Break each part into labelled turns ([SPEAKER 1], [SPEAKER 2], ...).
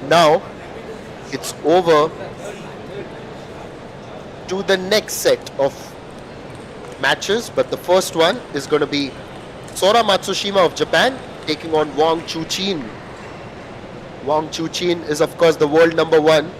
[SPEAKER 1] Now it's over to the next set of matches, but the first one is going to be Sora Matsushima of Japan taking on Wang Chuqin. Wang Chuqin is of course the world number one.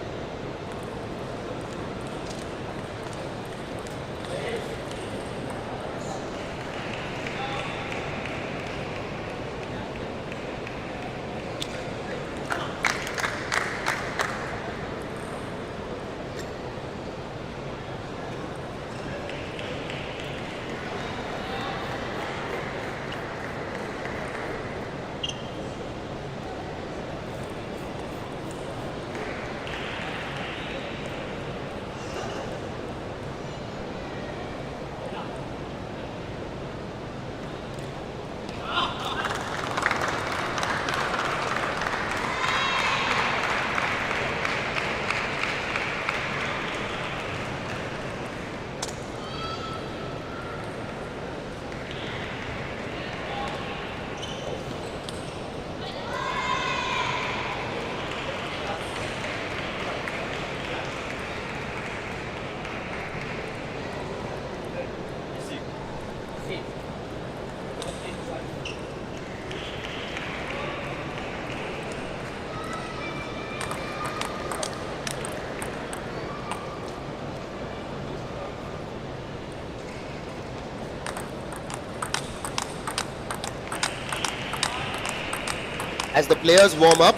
[SPEAKER 1] As the players warm up,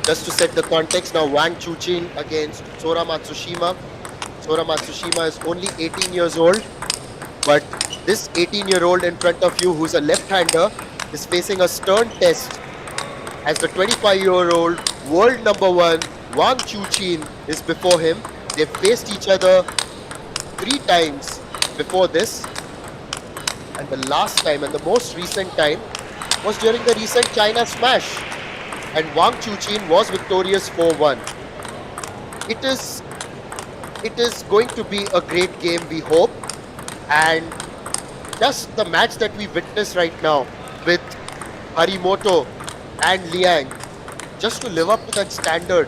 [SPEAKER 1] just to set the context, now Wang Chuqin against Sora Matsushima. Sora Matsushima is only 18 years old, but this 18-year-old in front of you, who's a left-hander, is facing a stern test as the 25-year-old world number one Wang Chuqin is before him. They've faced each other 3 times before this, and the last time and the most recent time was during the recent China Smash, and Wang Chuqin was victorious 4-1. It is going to be a great game, we hope, and just the match that we witness right now with Harimoto and Liang, just to live up to that standard,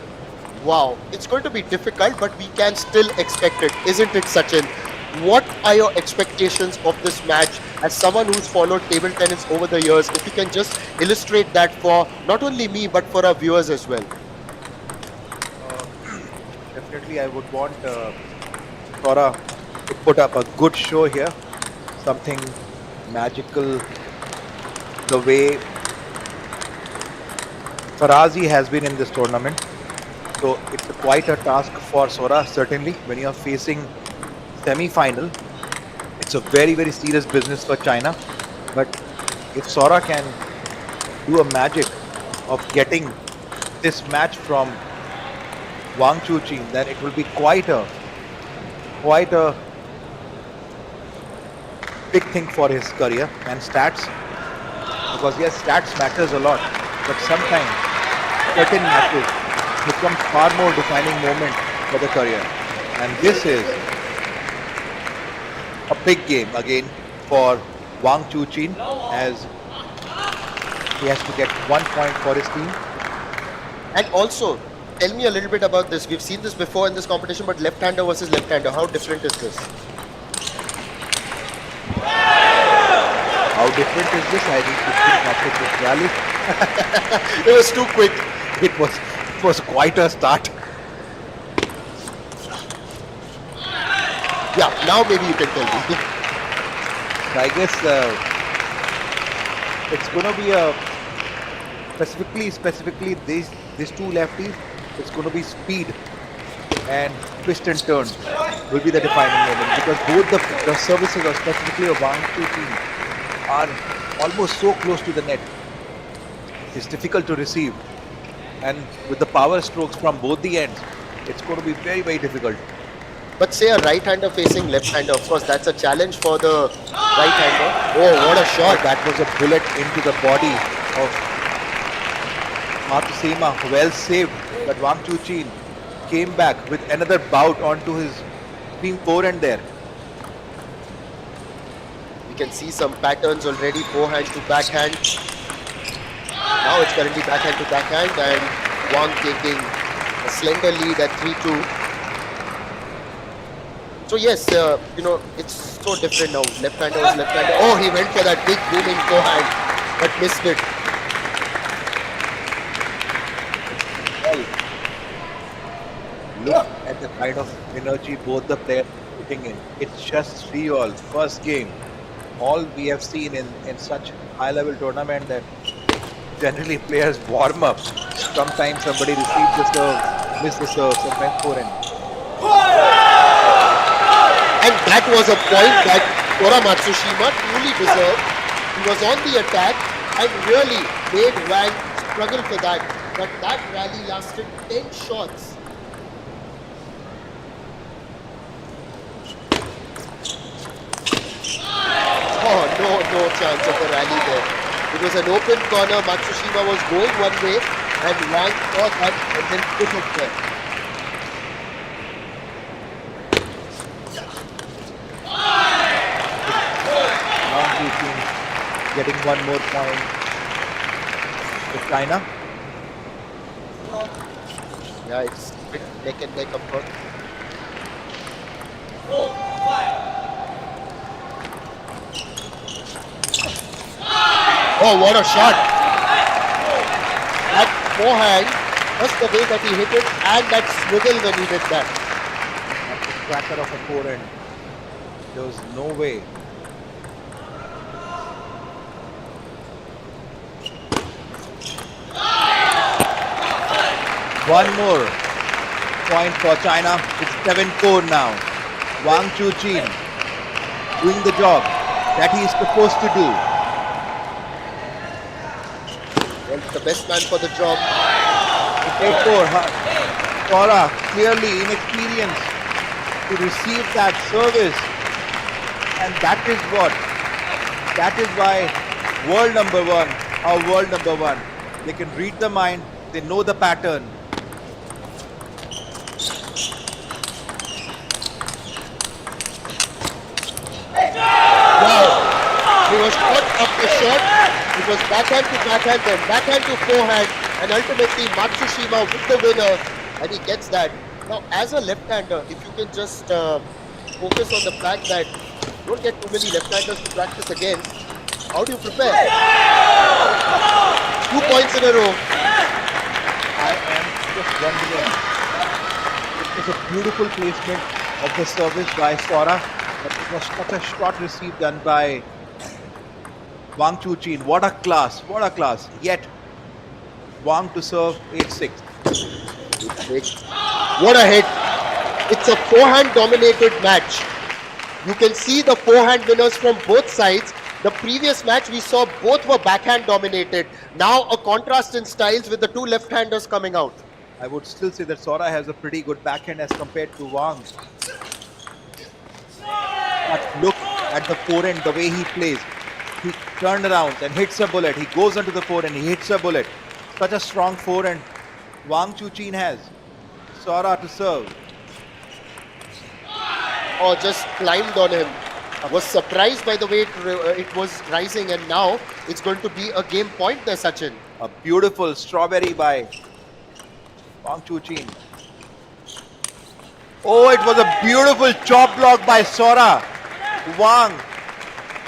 [SPEAKER 1] wow, it's going to be difficult, but we can still expect it, isn't it, Sachin? What are your expectations of this match as someone who's followed table tennis over the years? If you can just illustrate that for not only me but for our viewers as well.
[SPEAKER 2] Definitely, I would want Sora to put up a good show here. Something magical. The way Farazi has been in this tournament. So it's quite a task for Sora, certainly, when you are facing semi-final. It's a very, very serious business for China. But if Sora can do a magic of getting this match from Wang Chuqin, then it will be quite a big thing for his career and stats. Because yes, stats matters a lot, but sometimes certain matches become far more defining moment for the career. And this is a big game again for Wang Chuqin, as he has to get 1 point for his team.
[SPEAKER 1] And also, tell me a little bit about this. We've seen this before in this competition, but left-hander versus left-hander, how different is this?
[SPEAKER 2] How different is this? I need to think after this rally.
[SPEAKER 1] It was too quick.
[SPEAKER 2] It was quite a start.
[SPEAKER 1] Yeah, now maybe you can tell me.
[SPEAKER 2] So I guess it's going to be a specifically these two lefties. It's going to be speed and twist and turn will be the defining moment, because both the services, or specifically of Wang Chuqin, are almost so close to the net. It's difficult to receive, and with the power strokes from both the ends, it's going to be very, very difficult.
[SPEAKER 1] But say a right-hander facing left-hander, of course, that's a challenge for the right-hander. Oh, what a shot.
[SPEAKER 2] That was a bullet into the body of Matsushima. Well saved, but Wang Chuqin came back with another bout onto his team forehand there.
[SPEAKER 1] You can see some patterns already, forehand to backhand. Now it's currently backhand to backhand, and Wang taking a slender lead at 3-2. So yes, it's so different now. Left-hander was left-hander. Oh, he went for that big booming forehand, but missed it.
[SPEAKER 2] Well, look at the kind of energy both the players are putting in. It's just 3-all, first game. All we have seen in such high-level tournament that generally players warm up. Sometimes somebody receives the serve, miss the serve, sometimes forehand.
[SPEAKER 1] And that was a point that Sora Matsushima truly deserved. He was on the attack and really made Wang struggle for that. But that rally lasted 10 shots. Oh, no chance of a rally there. It was an open corner. Matsushima was going one way and Wang saw that and then put it there.
[SPEAKER 2] Getting one more point with China.
[SPEAKER 1] Yeah, it's a bit neck and neck approach. Oh, what a shot! That forehand, just the way that he hit it and that swivel when he did that.
[SPEAKER 2] That's the cracker of a forehand. There was no way. One more point for China. It's 7-4 now. Wang Chuqin doing the job that he is supposed to do.
[SPEAKER 1] Well, the best man for the job.
[SPEAKER 2] 8-4. Sora clearly inexperienced to receive that service. And that is why world number one, our world number one. They can read the mind, they know the pattern.
[SPEAKER 1] Wow! He was caught up the shot. It was backhand to backhand, then backhand to forehand, and ultimately Matsushima with the winner, and he gets that. Now, as a left-hander, if you can just focus on the fact that you don't get too many left-handers to practice against, how do you prepare? 2 points in a row.
[SPEAKER 2] I am just wondering. It was a beautiful placement of the service by Sora, but it was such a short receive done by Wang Chuqin. What a class! What a class! Yet Wang to serve 8-6.
[SPEAKER 1] What a hit. It's a forehand-dominated match. You can see the forehand winners from both sides. The previous match we saw both were backhand dominated. Now a contrast in styles with the two left-handers coming out.
[SPEAKER 2] I would still say that Sora has a pretty good backhand as compared to Wang. But look at the forehand, the way he plays. He turned around and hits a bullet. He goes onto the forehand, he hits a bullet. Such a strong forehand Wang Chuqin has. Sora to serve.
[SPEAKER 1] Oh, just climbed on him. I was surprised by the way it was rising, and now it's going to be a game point there, Sachin.
[SPEAKER 2] A beautiful strawberry by Wang Chuqin. Oh, it was a beautiful chop block by Sora. Wang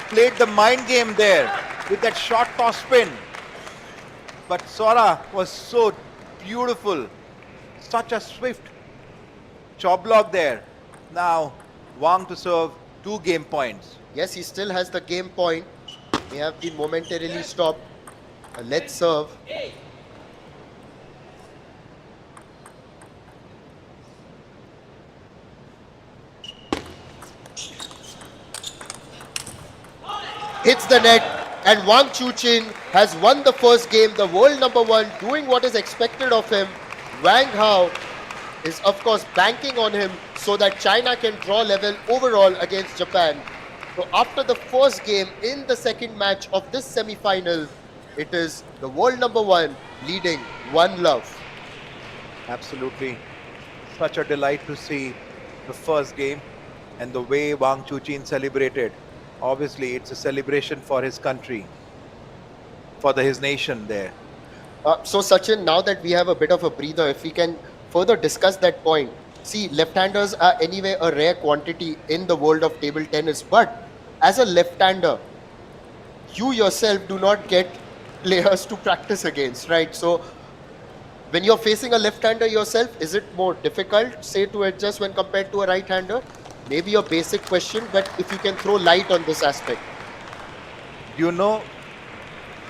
[SPEAKER 2] played the mind game there with that short toss spin. But Sora was so beautiful. Such a swift chop block there. Now Wang to serve 2 game points.
[SPEAKER 1] Yes, he still has the game point. May have been momentarily stopped. Let's serve. Hits the net, and Wang Chuqin has won the first game, the world number one, doing what is expected of him. Wang Hao is of course banking on him so that China can draw level overall against Japan. So after the first game in the second match of this semi-final, it is the world number one leading 1-0.
[SPEAKER 2] Absolutely. Such a delight to see the first game and the way Wang Chuqin celebrated. Obviously, it's a celebration for his country, for his nation there.
[SPEAKER 1] So Sachin, now that we have a bit of a breather, if we can further discuss that point. See, left-handers are anyway a rare quantity in the world of table tennis, but as a left-hander, you yourself do not get players to practice against, right? So when you're facing a left-hander yourself, is it more difficult, say, to adjust when compared to a right-hander? Maybe a basic question, but if you can throw light on this aspect.
[SPEAKER 2] You know,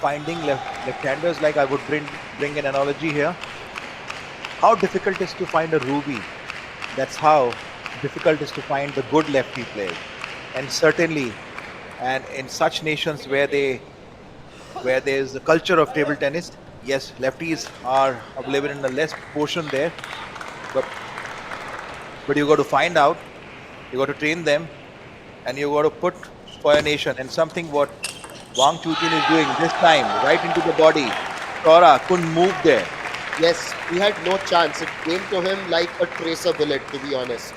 [SPEAKER 2] finding left-handers, like I would bring an analogy here. How difficult it is to find a ruby. That's how difficult it is to find the good lefty players. And certainly, and in such nations where there is a culture of table tennis, yes, lefties are living in a less proportion there, but you got to find out, you got to train them, and you got to put for a nation. And something what Wang Chuqin is doing this time, right into the body. Sora couldn't move there.
[SPEAKER 1] Yes, he had no chance. It came to him like a tracer bullet, to be honest.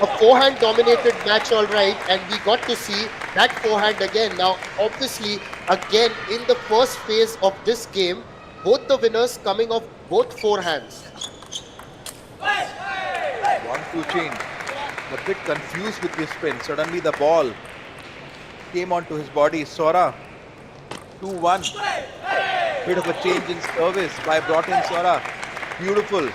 [SPEAKER 1] A forehand dominated match, all right, and we got to see that forehand again. Now, obviously, again in the first phase of this game, both the winners coming off both forehands.
[SPEAKER 2] Wang Chuqin a bit confused with his spin. Suddenly the ball came onto his body. Sora 2-1. Bit of a change in service by brought in Sora. Beautiful.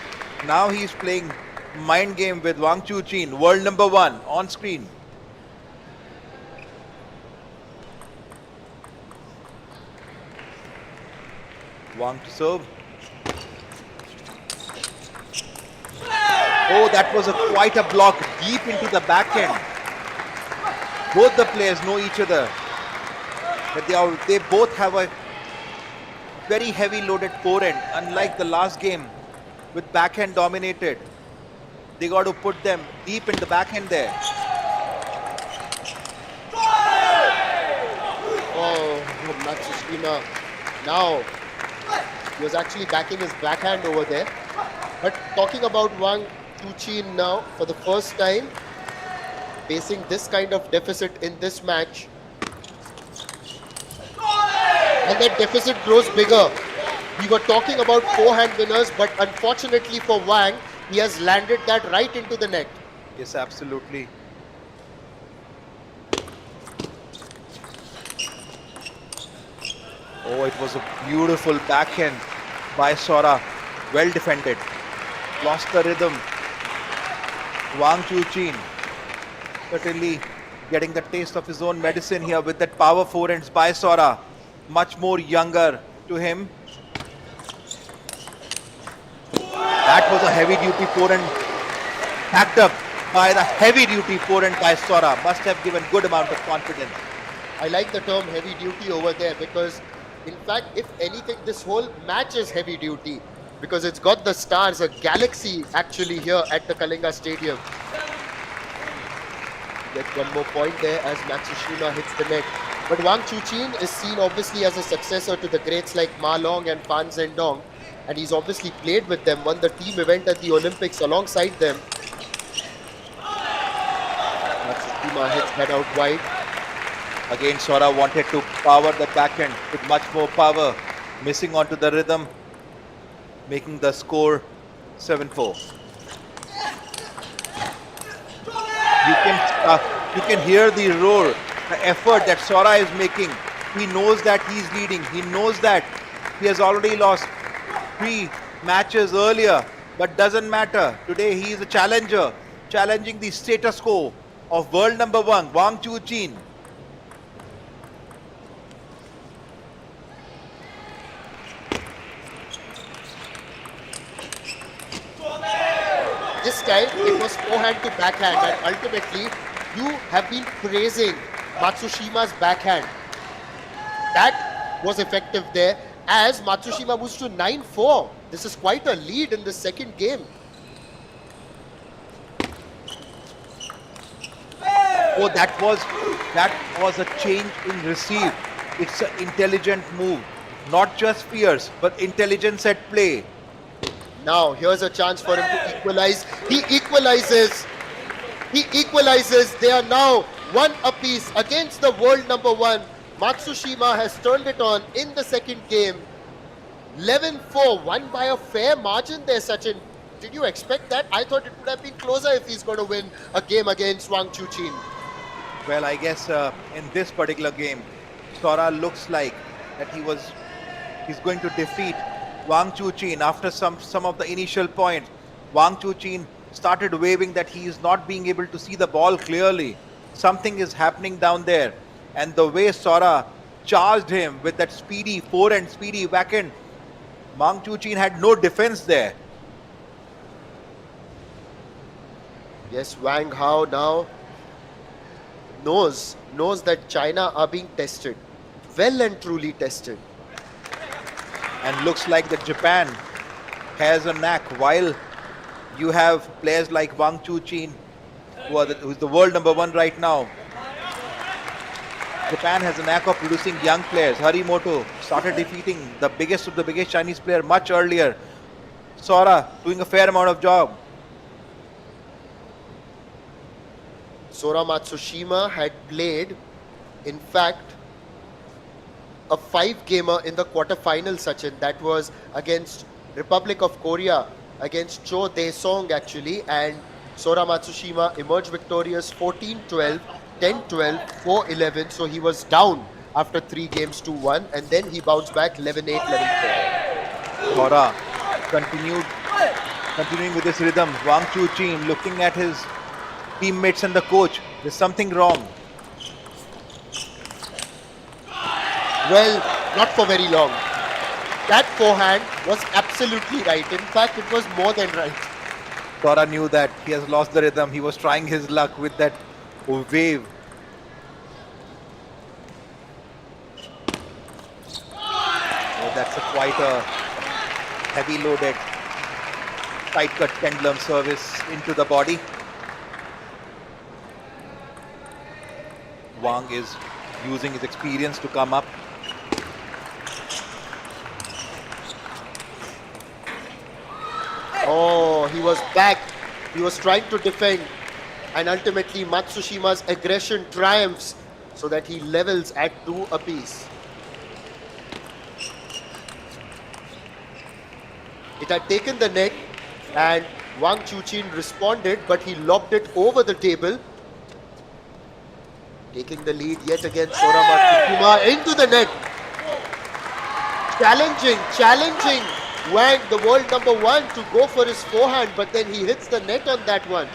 [SPEAKER 2] Now he's playing mind game with Wang Chuqin, world number 1 on screen. Wang to serve. Oh, that was quite a block deep into the backhand. Both the players know each other. But they both have a very heavy loaded forehand. Unlike the last game with backhand dominated, they got to put them deep in the backhand there.
[SPEAKER 1] Oh, Matsushima. Now, he was actually backing his backhand over there. But talking about Wang Chuqin now, for the first time, facing this kind of deficit in this match. And that deficit grows bigger. We were talking about forehand winners, but unfortunately for Wang, he has landed that right into the net.
[SPEAKER 2] Yes, absolutely. Oh, it was a beautiful backhand by Sora. Well defended. Lost the rhythm. Wang Chuqin certainly getting the taste of his own medicine here with that power forehands by Sora. Much more younger to him. That was a heavy duty forehand packed up by the heavy duty forehand by Sora. Must have given good amount of confidence.
[SPEAKER 1] I like the term heavy duty over there because, in fact, if anything, this whole match is heavy duty because it's got the stars, a galaxy actually here at the Kalinga Stadium. Get one more point there as Matsushima hits the net. But Wang Chuqin is seen obviously as a successor to the greats like Ma Long and Fan Zhendong. And he's obviously played with them, won the team event at the Olympics alongside them. Matsushima hits head out wide.
[SPEAKER 2] Again, Sora wanted to power the backhand with much more power, missing onto the rhythm, making the score 7-4. You can hear the roar, the effort that Sora is making. He knows that he's leading. He knows that he has already lost 3 matches earlier, but doesn't matter. Today he is a challenger, challenging the status quo of world number 1, Wang Chuqin.
[SPEAKER 1] This time it was forehand to backhand, and ultimately you have been praising Matsushima's backhand. That was effective there as Matsushima moves to 9-4. This is quite a lead in the second game.
[SPEAKER 2] Oh, that was a change in receive. It's an intelligent move, not just fierce, but intelligence at play.
[SPEAKER 1] Now, here's a chance for him to equalize. He equalizes. He equalizes. They are now one apiece against the world number one. Matsushima has turned it on in the second game. 11-4, won by a fair margin there, Sachin. Did you expect that? I thought it would have been closer if he's going to win a game against Wang Chuqin.
[SPEAKER 2] Well, I guess in this particular game, Sora looks like that he's going to defeat Wang Chuqin after some of the initial points. Wang Chuqin started waving that he is not being able to see the ball clearly. Something is happening down there. And the way Sora charged him with that speedy forehand, speedy backhand, Wang Chuqin had no defense there.
[SPEAKER 1] Yes, Wang Hao now knows that China are being tested. Well and truly tested.
[SPEAKER 2] And looks like that Japan has a knack. While you have players like Wang Chuqin, who's the world number one right now, Japan has a knack of producing young players. Harimoto started defeating the biggest of the biggest Chinese player much earlier. Sora doing a fair amount of job.
[SPEAKER 1] Sora Matsushima had played, in fact, a 5-gamer in the quarterfinal, Sachin. That was against Republic of Korea, against Cho Dae-song actually, and Sora Matsushima emerged victorious 14-12, 10-12, 4-11. So he was down after 3 games 2-1, and then he bounced back 11-8, 11-4.
[SPEAKER 2] Sora continuing with this rhythm. Wang Chuqin looking at his teammates and the coach. There's something wrong.
[SPEAKER 1] Well, not for very long. That forehand was absolutely right. In fact, it was more than right.
[SPEAKER 2] Sora knew that he has lost the rhythm. He was trying his luck with that wave. Oh, that's quite a heavy loaded, tight cut pendulum service into the body. Wang is using his experience to come up.
[SPEAKER 1] Oh, he was back. He was trying to defend. And ultimately, Matsushima's aggression triumphs so that he levels at 2 apiece. It had taken the net and Wang Chuqin responded, but he lobbed it over the table. Taking the lead yet again, Sora Matsushima into the net. Challenging Wang, the world number one, to go for his forehand, but then he hits the net on that one.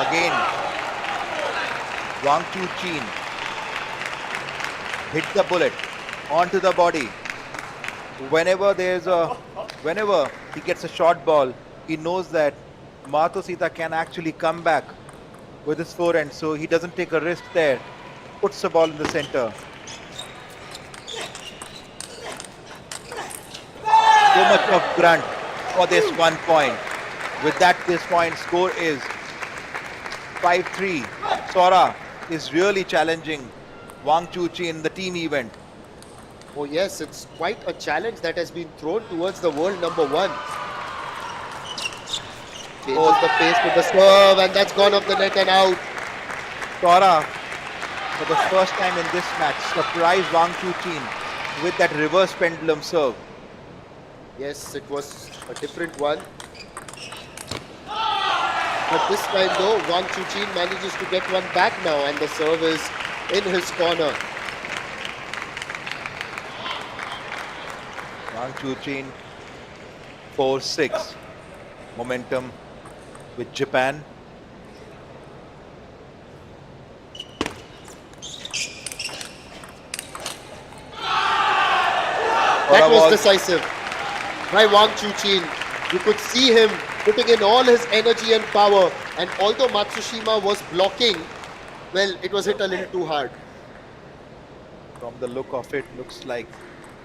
[SPEAKER 2] Again, Wang Chuqin hit the bullet onto the body. Whenever he gets a short ball, he knows that Matsushima can actually come back with his forehand, so he doesn't take a risk there. Puts the ball in the center. So much of grunt for this 1 point. With that, this point score is 5-3. Sora is really challenging Wang Chuqin in the team event.
[SPEAKER 1] Oh yes, it's quite a challenge that has been thrown towards the world number one. Changes the pace with the serve, and that's gone off the net and out.
[SPEAKER 2] Sora, for the first time in this match, surprised Wang Chuqin with that reverse pendulum serve.
[SPEAKER 1] Yes, it was a different one. But this time though, Wang Chuqin manages to get one back now, and the serve is in his corner.
[SPEAKER 2] Wang Chuqin 4-6. Momentum with Japan.
[SPEAKER 1] That was decisive by Wang Chuqin. You could see him putting in all his energy and power, and although Matsushima was blocking, well, it was hit a little too hard.
[SPEAKER 2] From the look of it, looks like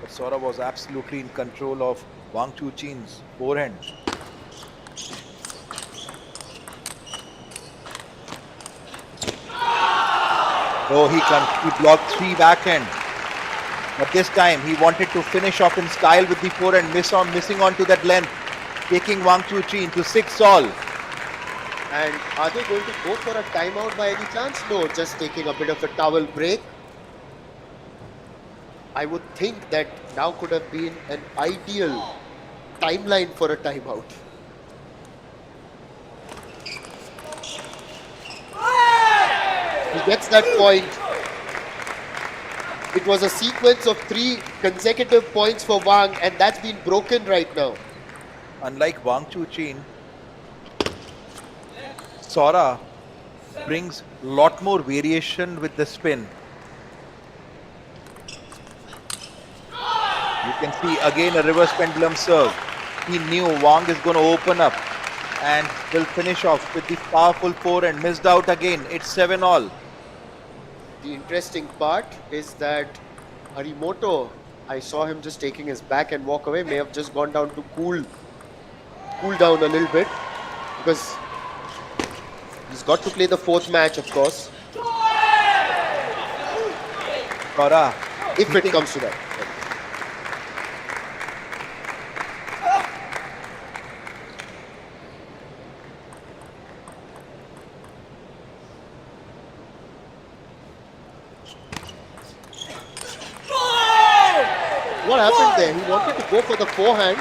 [SPEAKER 2] But Sora was absolutely in control of Wang Chuqin's forehand. Oh, he blocked 3 backhand. But this time he wanted to finish off in style with the forehand, missing on to that length, taking Wang Chuqin to 6 all.
[SPEAKER 1] And are they going to go for a timeout by any chance? No, just taking a bit of a towel break. I would think that now could have been an ideal timeline for a timeout. He gets that point. It was a sequence of 3 consecutive points for Wang, and that's been broken right now.
[SPEAKER 2] Unlike Wang Chuqin, Sora brings lot more variation with the spin. You can see again a reverse pendulum serve. He knew Wang is going to open up and will finish off with the powerful forehand. Missed out again. It's 7 all.
[SPEAKER 1] The interesting part is that Harimoto, I saw him just taking his back and walk away, may have just gone down to cool down a little bit, because he's got to play the 4th match, of course,
[SPEAKER 2] Sora,
[SPEAKER 1] if it comes to that. What happened there? He wanted to go for the forehand,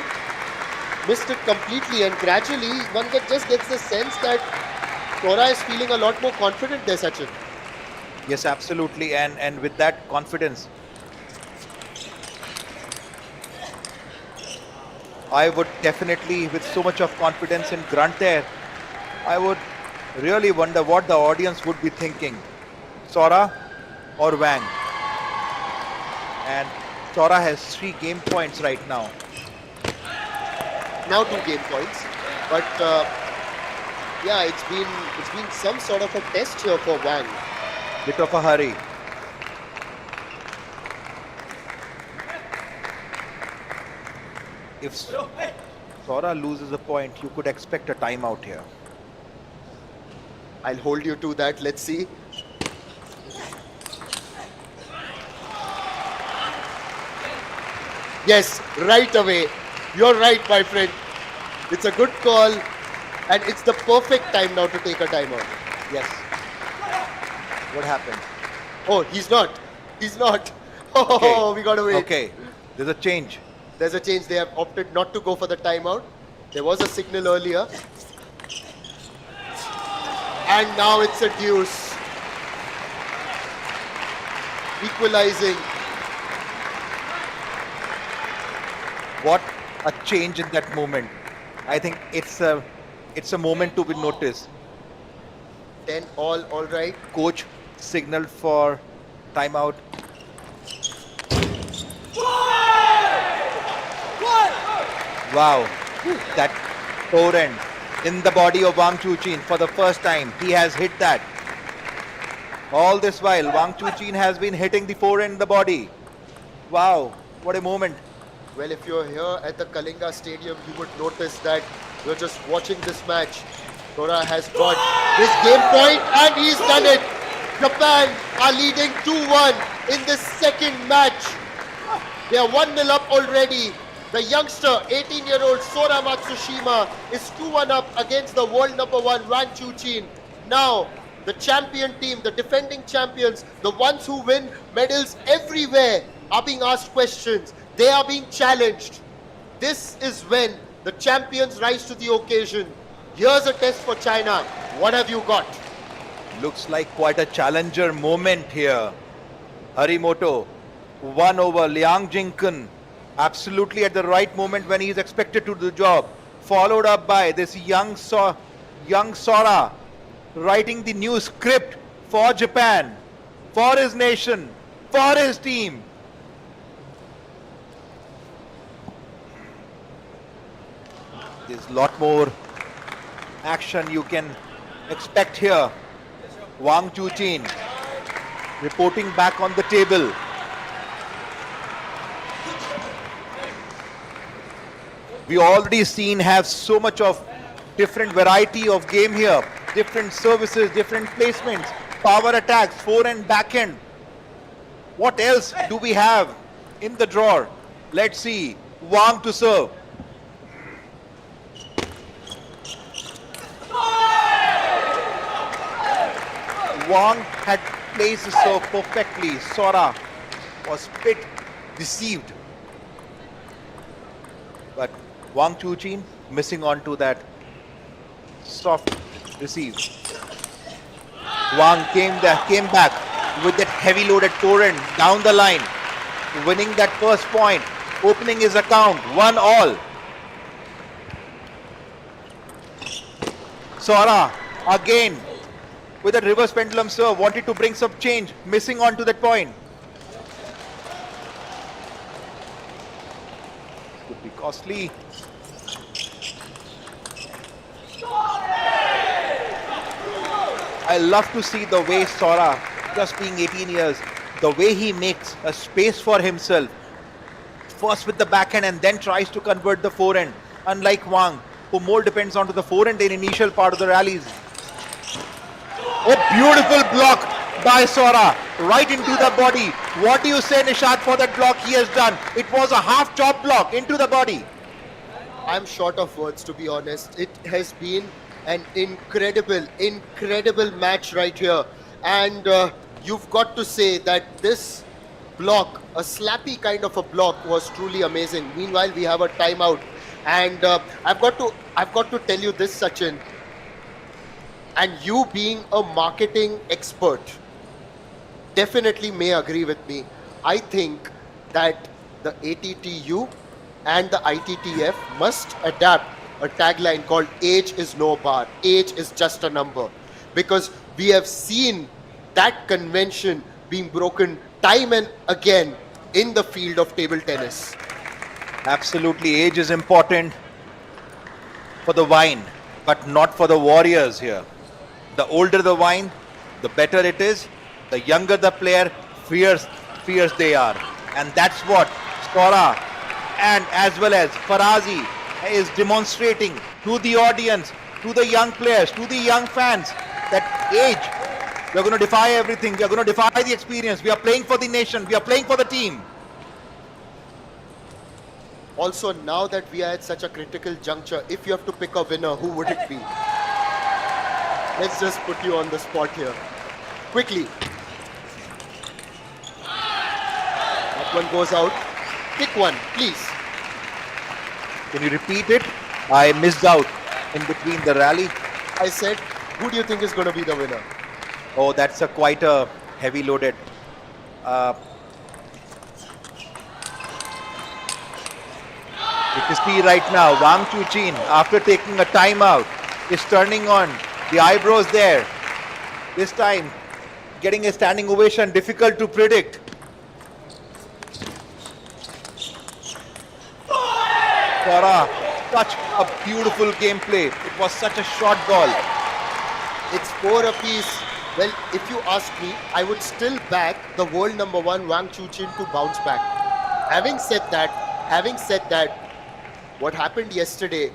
[SPEAKER 1] missed it completely, and gradually one just gets the sense that Sora is feeling a lot more confident there, Sachin.
[SPEAKER 2] yes, absolutely, and with that confidence, I would definitely, with so much of confidence in Grunt there, I would really wonder what the audience would be thinking. Sora or Wang? And Sora has 3 game points right now.
[SPEAKER 1] Now 2 game points, but yeah, it's been some sort of a test here for Wang.
[SPEAKER 2] Bit of a hurry. If Sora loses a point, you could expect a timeout here.
[SPEAKER 1] I'll hold you to that. Let's see. Yes, right away. You're right, my friend. It's a good call, and it's the perfect time now to take a timeout.
[SPEAKER 2] Yes. What happened?
[SPEAKER 1] Oh, he's not. He's not. Oh, we gotta wait.
[SPEAKER 2] Okay. There's a change.
[SPEAKER 1] There's a change. They have opted not to go for the timeout. There was a signal earlier. And now it's a deuce. Equalizing.
[SPEAKER 2] What a change in that moment. I think it's a moment to be noticed.
[SPEAKER 1] 10 all right.
[SPEAKER 2] Coach signaled for timeout. Wow, that forehand in the body of Wang Chuqin for the first time. He has hit that. All this while, Wang Chuqin has been hitting the forehand in the body. Wow, what a moment.
[SPEAKER 1] Well, if you're here at the Kalinga Stadium, you would notice that you're just watching this match. Sora has got his game point, and he's done it. Japan are leading 2-1 in this second match. They are 1-0 up already. The youngster, 18-year-old Sora Matsushima, is 2-1 up against the world number 1 Wang Chuqin. Now, the champion team, the defending champions, the ones who win medals everywhere, are being asked questions. They are being challenged. This is when the champions rise to the occasion. Here's a test for China. What have you got?
[SPEAKER 2] Looks like quite a challenger moment here. Harimoto won over Liang Jingken absolutely at the right moment when he is expected to do the job. Followed up by this young Sora writing the new script for Japan, for his nation, for his team. There's a lot more action you can expect here. Wang Chuqin reporting back on the table. We already seen have so much of different variety of game here. Different services, different placements, power attacks, forehand, backhand. What else do we have in the drawer? Let's see. Wang to serve. Wang had placed the serve perfectly. Sora was a bit deceived. But Wang Chuqin missing on to that soft receive. Wang came back with that heavy loaded torrent down the line, winning that first point, opening his account, 1-all. Sora again with a reverse pendulum serve, wanted to bring some change, missing on to that point. Could be costly. I love to see the way Sora, just being 18 years, the way he makes a space for himself. First with the backhand and then tries to convert the forehand. Unlike Wang, who more depends on to the forehand in initial part of the rallies. A beautiful block by Sora, right into the body. What do you say, Nishad, for that block he has done? It was a half chop block into the body.
[SPEAKER 1] I'm short of words, to be honest. It has been an incredible match right here. And you've got to say that this block, a slappy kind of a block, was truly amazing. Meanwhile, we have a timeout. And I've got to tell you this, Sachin. And you being a marketing expert definitely may agree with me. I think that the ATTU and the ITTF must adapt a tagline called "Age is no bar, age is just a number," because we have seen that convention being broken time and again in the field of table tennis.
[SPEAKER 2] Absolutely, age is important for the wine, but not for the warriors here. The older the wine, the better it is. The younger the player, fierce they are. And that's what Sora and as well as Farazi is demonstrating to the audience, to the young players, to the young fans, that age, we are going to defy everything. We are going to defy the experience. We are playing for the nation. We are playing for the team.
[SPEAKER 1] Also, now that we are at such a critical juncture, if you have to pick a winner, who would it be? Let's just put you on the spot here. Quickly. That one goes out. Pick one, please.
[SPEAKER 2] Can you repeat it? I missed out in between the rally.
[SPEAKER 1] I said, who do you think is going to be the winner?
[SPEAKER 2] Oh, that's quite a heavy loaded. You can see right now, Wang Chuqin, after taking a timeout, is turning on the eyebrows there. This time, getting a standing ovation, difficult to predict. Sora, such a beautiful gameplay. It was such a short ball.
[SPEAKER 1] It's 4 apiece. Well, if you ask me, I would still back the world number 1 Wang Chuqin to bounce back. Having said that, what happened yesterday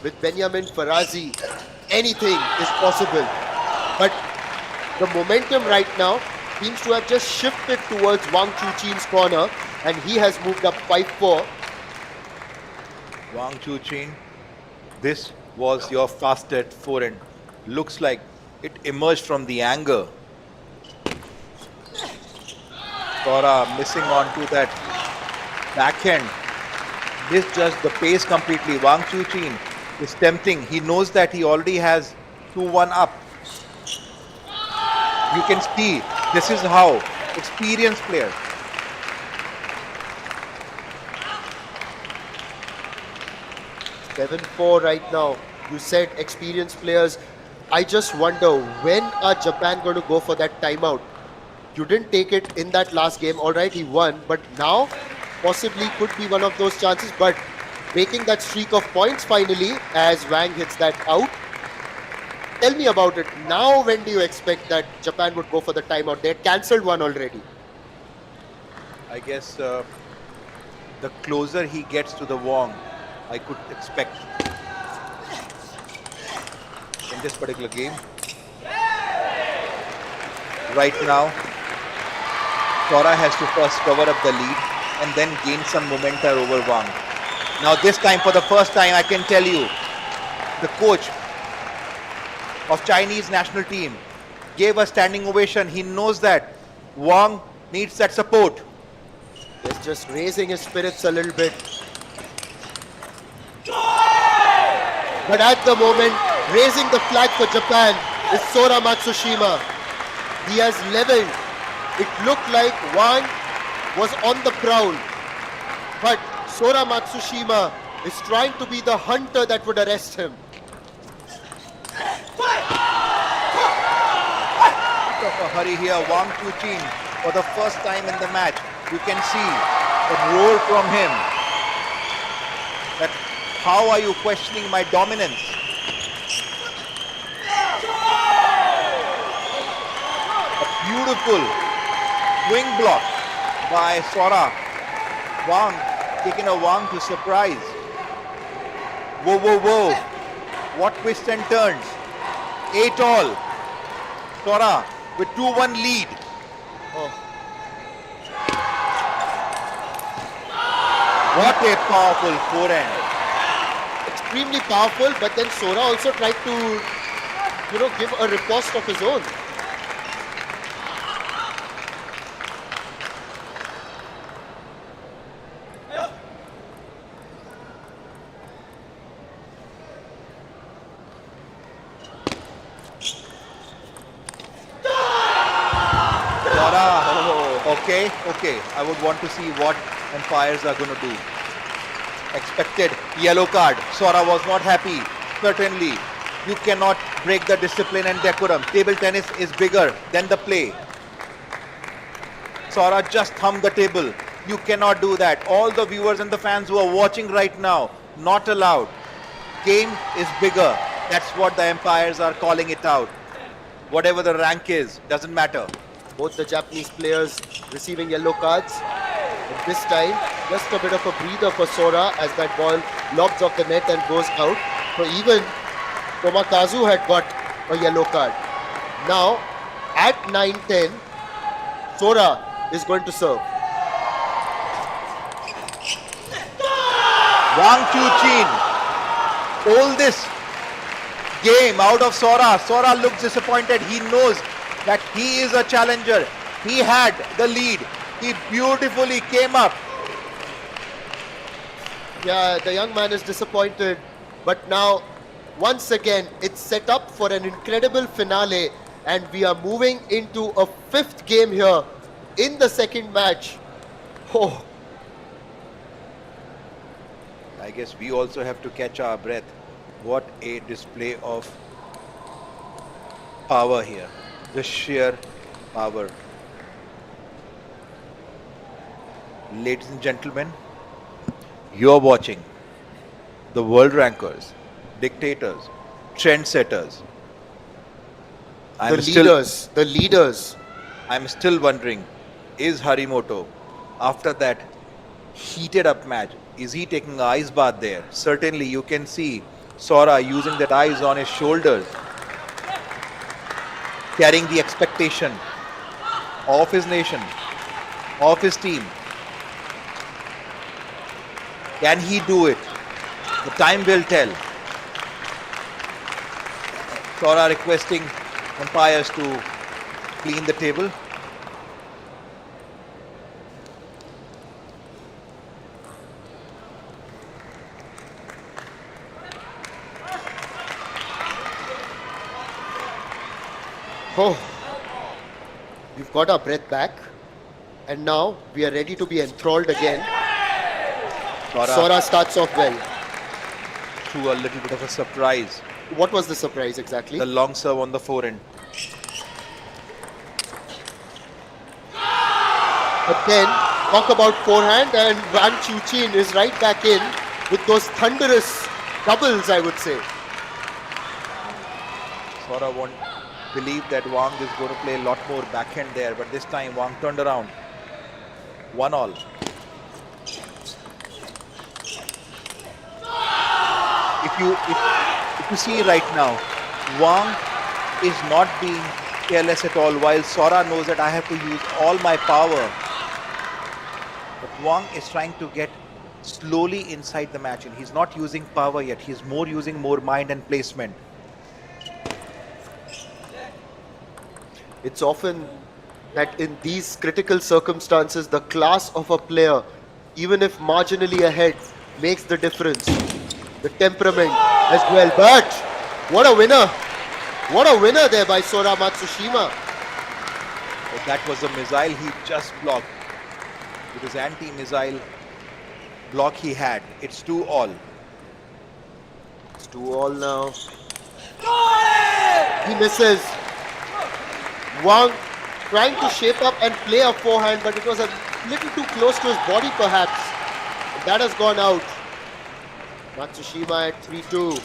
[SPEAKER 1] with Benjamin Farazi, anything is possible. But the momentum right now seems to have just shifted towards Wang Chuqin's corner, and he has moved up 5-4.
[SPEAKER 2] Wang Chuqin, this was your fastest forehand. Looks like it emerged from the anger. Sora missing on to that backhand. Misjudged the pace completely. Wang Chuqin is tempting. He knows that he already has 2-1 up. You can see this is how experienced players.
[SPEAKER 1] Seven-4 right now. You said experienced players. I just wonder, when are Japan going to go for that timeout? You didn't take it in that last game. All right, he won. But now, possibly could be one of those chances. But breaking that streak of points finally as Wang hits that out. Tell me about it. Now, when do you expect that Japan would go for the timeout? They had cancelled one already.
[SPEAKER 2] I guess the closer he gets to the Wang, I could expect in this particular game. Right now, Sora has to first cover up the lead and then gain some momentum over Wang. Now this time, for the first time, I can tell you, the coach of Chinese national team gave a standing ovation. He knows that Wang needs that support.
[SPEAKER 1] He's just raising his spirits a little bit. But at the moment, raising the flag for Japan is Sora Matsushima. He has leveled. It looked like Wang was on the prowl. But Sora Matsushima is trying to be the hunter that would arrest him.
[SPEAKER 2] Bit of a hurry here. Wang Chuqin, for the first time in the match, you can see a roar from him. That how are you questioning my dominance? A beautiful swing block by Sora. Wang taking a Wang to surprise. Whoa, whoa, whoa. What twists and turns. 8-all. Sora with 2-1 lead.
[SPEAKER 1] Oh,
[SPEAKER 2] What a powerful forehand.
[SPEAKER 1] extremely powerful, but then Sora also tried to, give a riposte of his own.
[SPEAKER 2] Okay. I would want to see what umpires are going to do. Expected yellow card. Sora was not happy. Certainly, you cannot break the discipline and decorum. Table tennis is bigger than the play. Sora just thumbed the table. You cannot do that. All the viewers and the fans who are watching right now, not allowed. Game is bigger. That's what the umpires are calling it out. Whatever the rank is, doesn't matter.
[SPEAKER 1] Both the Japanese players receiving yellow cards. And this time, just a bit of a breather for Sora as that ball lobs off the net and goes out. So even Tomakazu had got a yellow card. Now, at 9-10, Sora is going to serve.
[SPEAKER 2] Wang Chuqin, all this game out of Sora. Sora looks disappointed. He knows that he is a challenger. He had the lead. He beautifully came up.
[SPEAKER 1] Yeah, the young man is disappointed. But now, once again, it's set up for an incredible finale. And we are moving into a fifth game here in the second match. Oh,
[SPEAKER 2] I guess we also have to catch our breath. What a display of power here. The sheer power. Ladies and gentlemen, you're watching the world rankers, dictators, trendsetters.
[SPEAKER 1] the leaders.
[SPEAKER 2] I'm still wondering, is Harimoto, after that heated up match, is he taking an ice bath there? Certainly you can see Sora using that ice on his shoulders, carrying the expectation of his nation, of his team. Can he do it? The time will tell. Sora requesting umpires to clean the table.
[SPEAKER 1] Oh, we've got our breath back. And now we are ready to be enthralled again. Sora starts off well.
[SPEAKER 2] To a little bit of a surprise.
[SPEAKER 1] What was the surprise exactly?
[SPEAKER 2] The long serve on the forehand.
[SPEAKER 1] But then, talk about forehand, and Wang Chuqin is right back in with those thunderous doubles, I would say.
[SPEAKER 2] Sora won't believe that Wang is going to play a lot more backhand there, but this time Wang turned around. 1-all. if you see right now, Wang is not being careless at all, while Sora knows that I have to use all my power. But Wang is trying to get slowly inside the match, and he's not using power yet. He's more using more mind and placement.
[SPEAKER 1] It's often that in these critical circumstances, the class of a player, even if marginally ahead, makes the difference. The temperament as well. But what a winner! What a winner there by Sora Matsushima.
[SPEAKER 2] But that was a missile he just blocked. With his anti-missile block he had. It's 2-all.
[SPEAKER 1] It's 2-all now. He misses. Wang trying to shape up and play a forehand, but it was a little too close to his body perhaps. That has gone out. Matsushima at 3-2.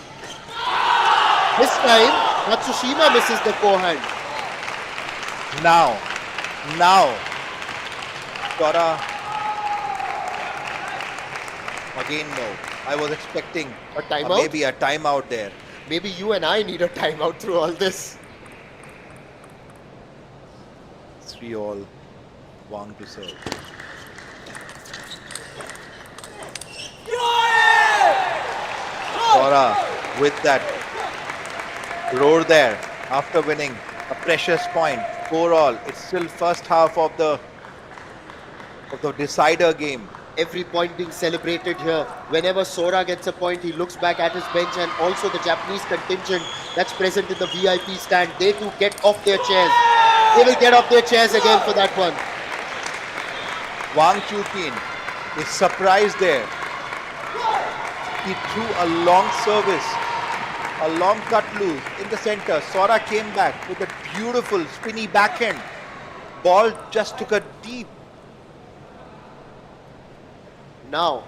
[SPEAKER 1] This time, Matsushima misses the forehand.
[SPEAKER 2] Now, Sora. Again, no. I was expecting
[SPEAKER 1] A timeout?
[SPEAKER 2] maybe a timeout there.
[SPEAKER 1] Maybe you and I need a timeout through all this.
[SPEAKER 2] 3-all. Wang to serve. Sora with that roar there after winning a precious point. 4-all. It's still first half of the decider game.
[SPEAKER 1] Every point being celebrated here. Whenever Sora gets a point, he looks back at his bench, and also the Japanese contingent that's present in the VIP stand. They too get off their chairs. They will get off their chairs again for that one.
[SPEAKER 2] Wang Chuqin is surprised there. He threw a long service, a long cut loose in the center. Sora came back with a beautiful spinny backhand. Ball just took a deep.
[SPEAKER 1] Now,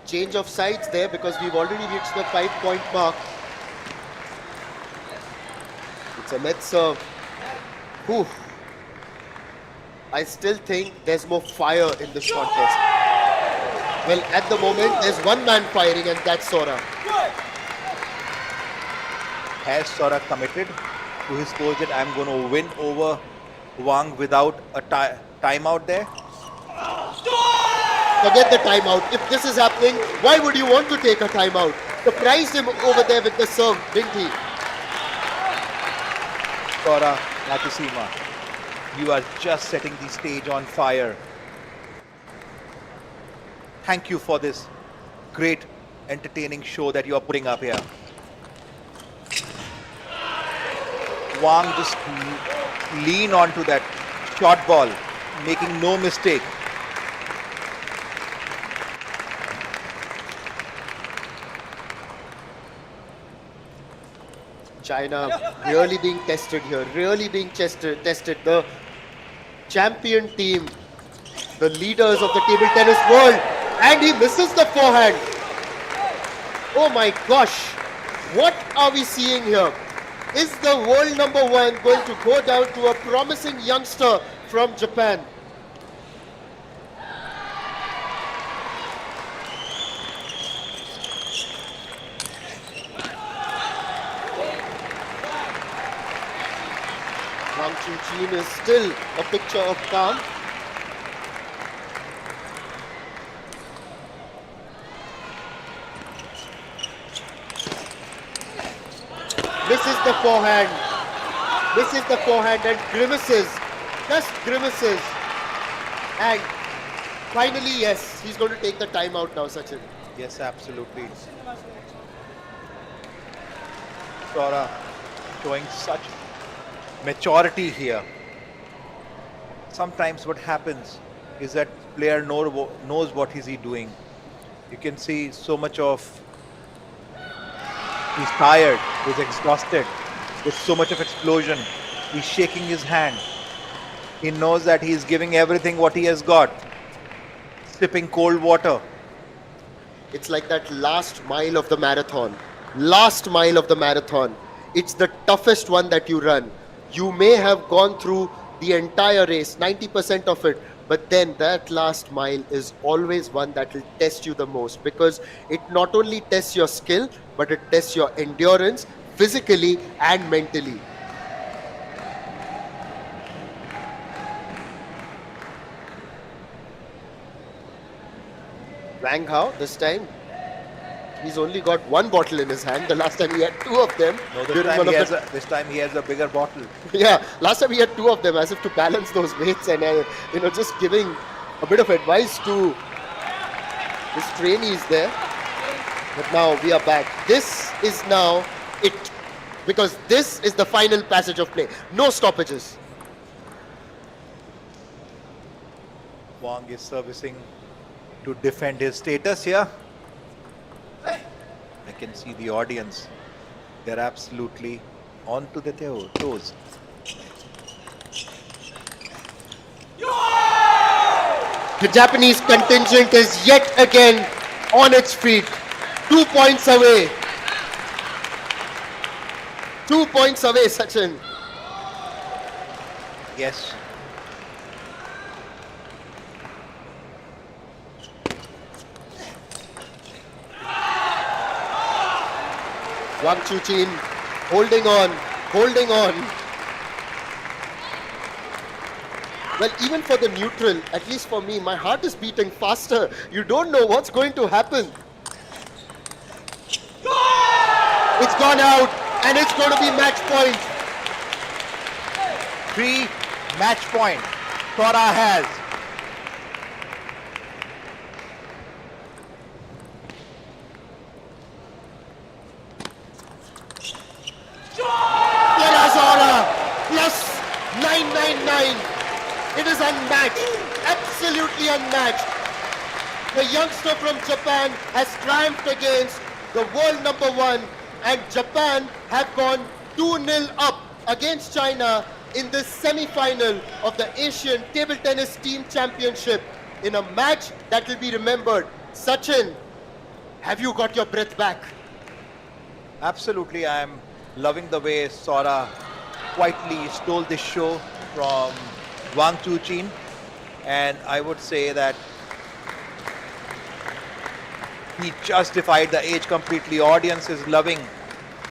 [SPEAKER 1] change of sides there because we've already reached the 5-point mark. It's a net serve. Whew. I still think there's more fire in this contest. Well, at the moment, there's one man firing, and that's Sora.
[SPEAKER 2] Has Sora committed to his coach that I'm going to win over Wang without a timeout there?
[SPEAKER 1] Forget the timeout. If this is happening, why would you want to take a timeout? Surprised him over there with the serve, didn't he?
[SPEAKER 2] Sora Matsushima, you are just setting the stage on fire. Thank you for this great entertaining show that you are putting up here. Wang just lean onto that short ball, making no mistake.
[SPEAKER 1] China really being tested here, really being tested. The champion team, the leaders of the table tennis world, and he misses the forehand. Oh my gosh, what are we seeing here? Is the world number one going to go down to a promising youngster from Japan? Wang Chuqin is still a picture of calm. Misses the forehand. Misses the forehand and grimaces. Just grimaces. And finally, yes, he's going to take the timeout now, Sachin.
[SPEAKER 2] Yes, absolutely. Sora showing such maturity here. Sometimes what happens is that player knows what is he doing. You can see so much of he's tired, he's exhausted, with so much of explosion. He's shaking his hand. He knows that he's giving everything what he has got. Sipping cold water.
[SPEAKER 1] It's like that last mile of the marathon. Last mile of the marathon. It's the toughest one that you run. You may have gone through the entire race, 90% of it, But then that last mile is always one that will test you the most, because it not only tests your skill, but it tests your endurance physically and mentally. Wang Hao this time, he's only got one bottle in his hand. The last time he had two of them.
[SPEAKER 2] No,
[SPEAKER 1] during one of the
[SPEAKER 2] this time he has a bigger bottle.
[SPEAKER 1] Yeah, last time he had two of them, as if to balance those weights, and just giving a bit of advice to his trainees there. But now we are back. This is now it, because this is the final passage of play. No stoppages.
[SPEAKER 2] Wang is servicing to defend his status here. I can see the audience. They're absolutely on to their toes.
[SPEAKER 1] The Japanese contingent is yet again on its feet. 2 points away. 2 points away, Sachin.
[SPEAKER 2] Yes.
[SPEAKER 1] Wang Chuqin holding on, holding on. Well, even for the neutral, at least for me, my heart is beating faster. You don't know what's going to happen. It's gone out, and it's going to be match point.
[SPEAKER 2] 3 match point Sora has.
[SPEAKER 1] Sora plus 999. It is unmatched, absolutely unmatched. The youngster from Japan has triumphed against the world number 1, and Japan have gone 2-0 up against China in this semi-final of the Asian Table Tennis Team Championship, in a match that will be remembered. Sachin, have you got your breath back?
[SPEAKER 2] Absolutely, I am loving the way Sora quietly stole this show from Wang Chuqin, and I would say that he justified the age completely. Audience is loving